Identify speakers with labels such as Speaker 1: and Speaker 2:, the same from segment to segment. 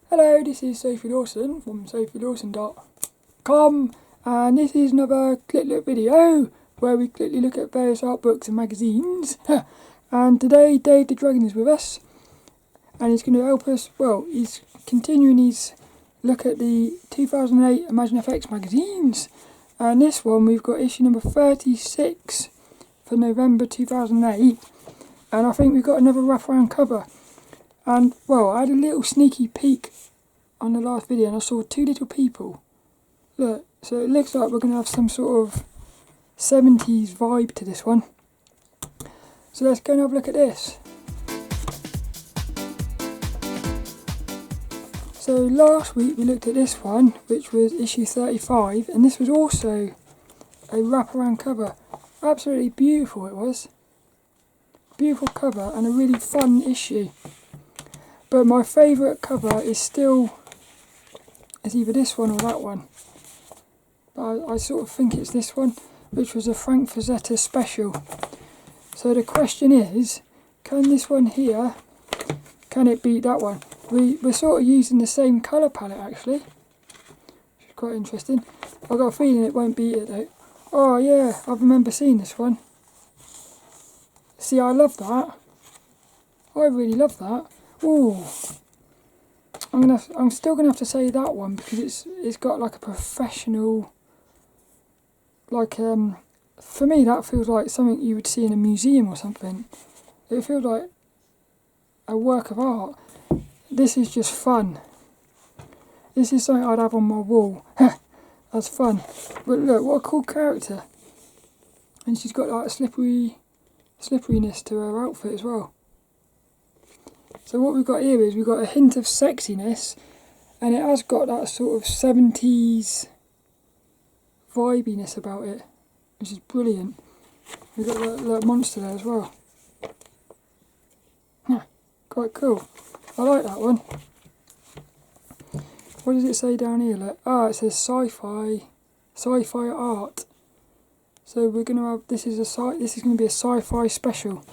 Speaker 1: Hello, this is Sophie Lawson from sophielawson.com, and this is another Click Look video where we quickly look at various art books and magazines. And today Dave the Dragon is with us, and he's going to help us. Well, he's continuing his look at the 2008 ImagineFX magazines, and this one we've got issue number 36 for November 2008, and I think we've got another wraparound cover. And, well, I had a little sneaky peek on the last video and I saw two little people. Look, so it looks like we're going to have some sort of 70s vibe to this one. So let's go and have a look at this. So last week we looked at this one, which was issue 35, and this was also a wraparound cover. Absolutely beautiful it was. Beautiful cover and a really fun issue. But my favourite cover is either this one or that one. But I sort of think it's this one, which was a Frank Frazetta special. So the question is, can this one here, can it beat that one? We're sort of using the same colour palette actually, which is quite interesting. I've got a feeling it won't beat it though. Oh yeah, I remember seeing this one. See, I love that. I really love that. Ooh, I'm still gonna have to say that one because it's got like a professional, like for me that feels like something you would see in a museum or something. It feels like a work of art. This is just fun. This is something I'd have on my wall. That's fun. But look, what a cool character. And she's got like a slipperiness to her outfit as well. So what we've got here is we've got a hint of sexiness, and it has got that sort of 70s vibiness about it, which is brilliant. We've got that little monster there as well. Yeah, quite cool. I like that one. What does it say down here? Like, it says sci-fi art. So we're gonna have this is gonna be a sci-fi special.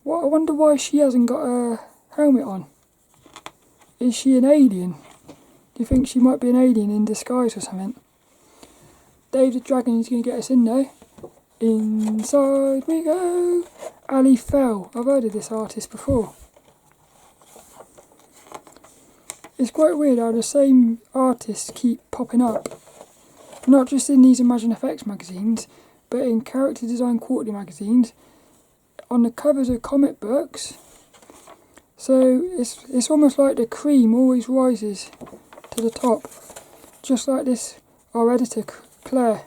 Speaker 1: What, I wonder why she hasn't got a helmet on. Is she an alien? Do you think she might be an alien in disguise or something? Dave the Dragon is going to get us in though. Inside we go. Ali Fell. I've heard of this artist before. It's quite weird how the same artists keep popping up. Not just in these ImagineFX magazines, but in Character Design Quarterly magazines, on the covers of comic books. So it's almost like the cream always rises to the top, just like this. Our editor Claire,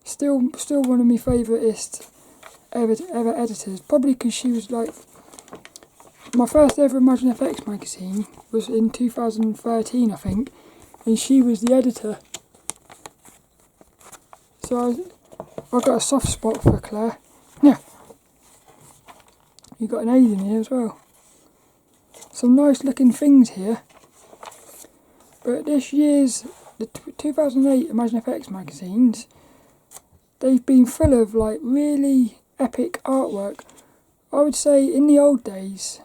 Speaker 1: still one of my favouriteest ever editors, probably because she was like my first ever ImagineFX magazine was in 2013 I think, and she was the editor. So I've got a soft spot for Claire. Yeah. You've got an alien here as well. Some nice looking things here. But this year's, the 2008 ImagineFX magazines, they've been full of like really epic artwork. I would say in the old days,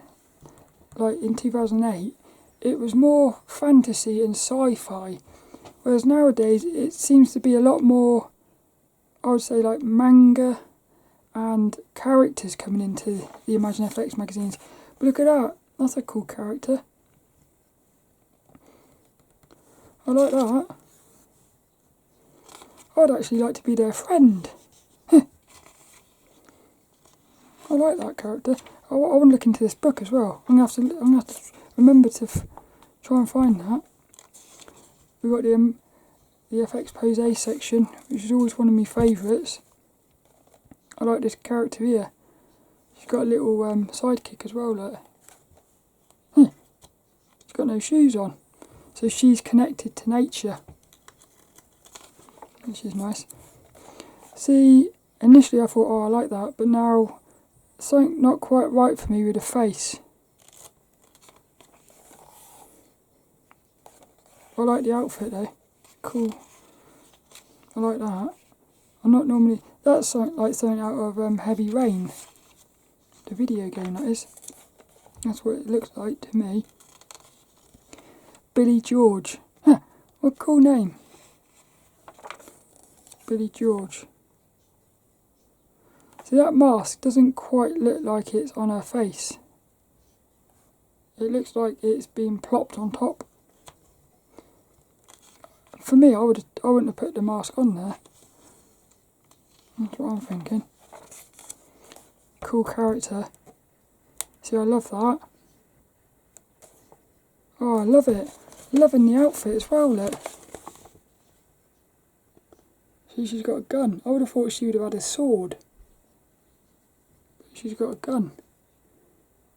Speaker 1: like in 2008, it was more fantasy and sci-fi. Whereas nowadays it seems to be a lot more, I would say, like manga and characters coming into the ImagineFX magazines. But look at that, that's a cool character. I like that. I'd actually like to be their friend. I like that character. I want to look into this book as well. I'm gonna have to remember to try and find that. We've got the FX Pose section, which is always one of my favourites. I like this character here. She's got a little sidekick as well, look. She's got no shoes on. So she's connected to nature, which is nice. See, initially I thought, I like that, but now something not quite right for me with the face. I like the outfit though. Cool. I like that. I'm not normally... That's like something out of Heavy Rain. The video game, that is. That's what it looks like to me. Billy George. Huh, what a cool name. Billy George. See, that mask doesn't quite look like it's on her face. It looks like it's been plopped on top. For me, I wouldn't have put the mask on there. That's what I'm thinking. Cool character. See, I love that. Oh, I love it. Loving the outfit as well, look. See, she's got a gun. I would have thought she would have had a sword. But she's got a gun.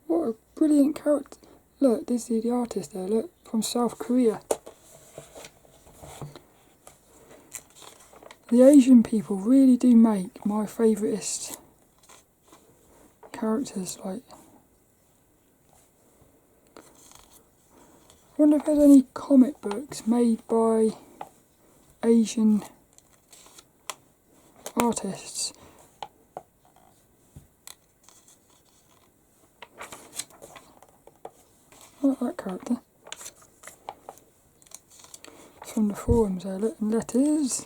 Speaker 1: What a brilliant character. Look, this is the artist there, look. From South Korea. The Asian people really do make my favouriteest characters, like. I wonder if there's any comic books made by Asian artists. I like that character. It's from the forums there, look, and letters.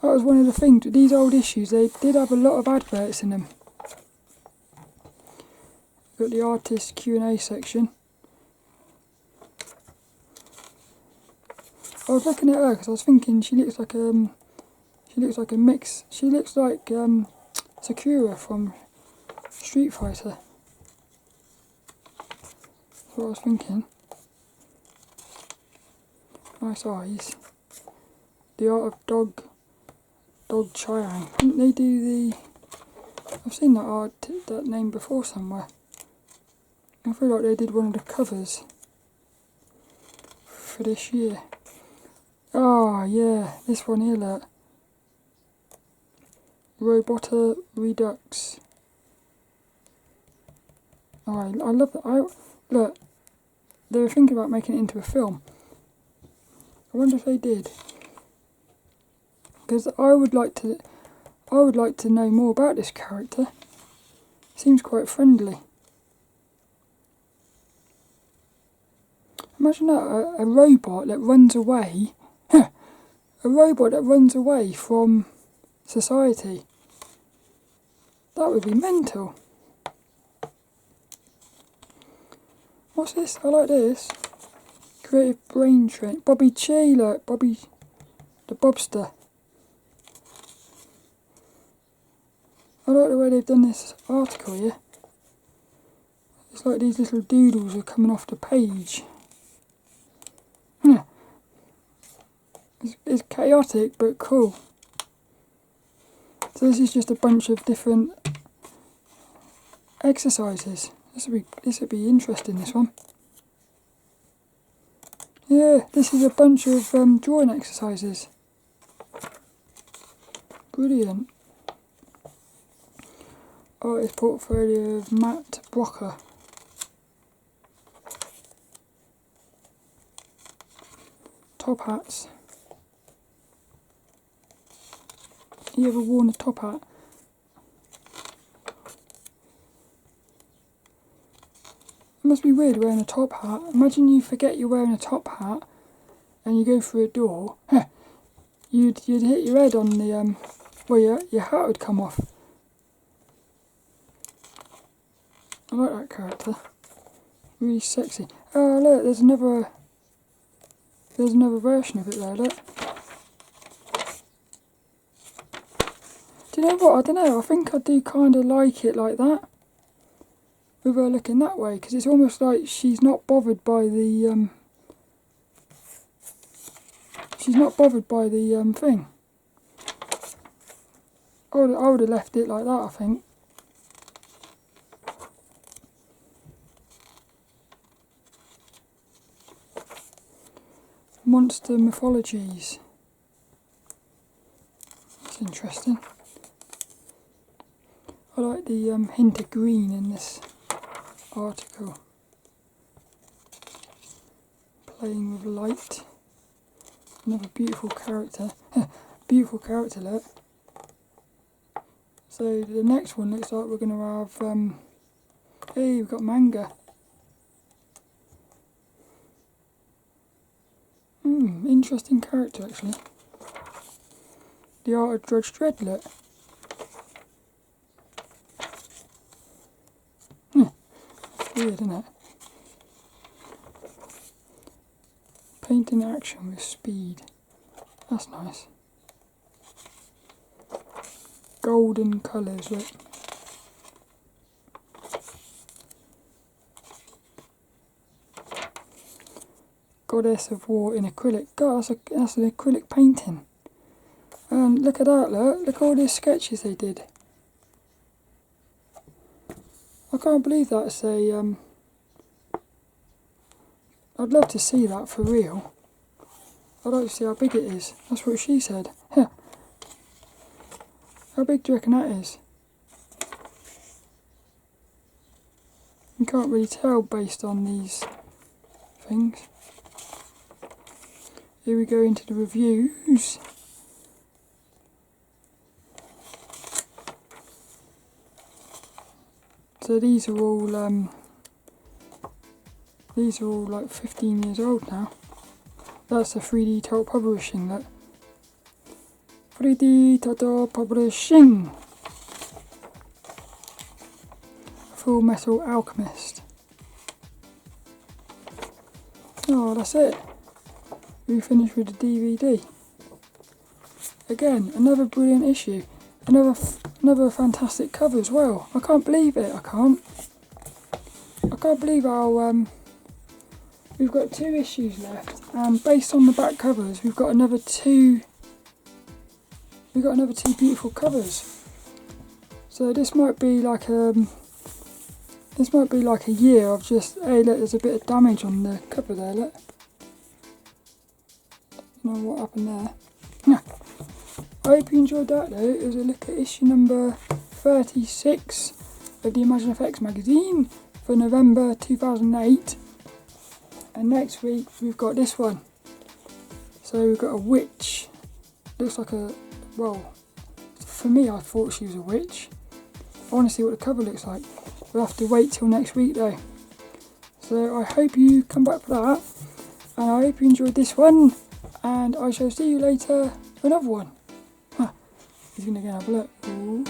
Speaker 1: That was one of the things with these old issues, they did have a lot of adverts in them. Got the artist Q&A section. I was looking at her because I was thinking she looks like a mix. She looks like Sakura from Street Fighter. That's what I was thinking. Nice eyes. The Art of Dog Chiang. Didn't they do the? I've seen that name before somewhere. I feel like they did one of the covers for this year. Oh yeah, this one here, look. Robota Redux. Oh, I love that. Look, they were thinking about making it into a film. I wonder if they did. Because I would like to know more about this character. Seems quite friendly. Imagine that, a robot that runs away. A robot that runs away from society. That would be mental. What's this? I like this. Creative brain train. Bobby Chiu, look. Bobby, the Bobster. I like the way they've done this article here. It's like these little doodles are coming off the page. It's chaotic but cool. So this is just a bunch of different exercises. This would be interesting, this one. Yeah, this is a bunch of drawing exercises. Brilliant. Artist portfolio of Matt Brocker. Top hats. You ever worn a top hat? It must be weird wearing a top hat. Imagine you forget you're wearing a top hat and you go through a door. You'd hit your head on the well, your hat would come off. I like that character. Really sexy. Oh look, there's another version of it there, look. Do you know what? I don't know. I think I do kind of like it like that. With her looking that way, because it's almost like she's not bothered by the thing. I would have left it like that, I think. Monster mythologies. That's interesting. I like the hint of green in this article. Playing with light. Another beautiful character. Beautiful character, look. So the next one looks like we're going to have... hey, we've got manga. interesting character actually. The art of Drudge Dredd, look. Weird, isn't it? Paint in action with speed. That's nice. Golden colours, look. Goddess of War in acrylic. God, that's an acrylic painting. And look at that, look at all these sketches they did. I can't believe that's a, I'd love to see that for real. I'd like to see how big it is. That's what she said. How big do you reckon that is? You can't really tell based on these things. Here we go into the reviews. So these are all like 15 years old now. That's the 3D Total Publishing, look. 3D Total Publishing. Full Metal Alchemist. Oh, that's it. We finished with the DVD. Again, another brilliant issue. Another fantastic cover as well. I can't believe it. I can't believe how we've got 2 issues left, and based on the back covers, we've got another two beautiful covers. So this might be like a year of just, hey look, there's a bit of damage on the cover there, look. Don't know what happened there. Yeah. I hope you enjoyed that though. It was a look at issue number 36 of the ImagineFX magazine for November 2008. And next week we've got this one. So we've got a witch. Looks like a, well, for me I thought she was a witch. I want to see what the cover looks like. We'll have to wait till next week though. So I hope you come back for that. And I hope you enjoyed this one. And I shall see you later for another one. He's going to go have a look. Ooh.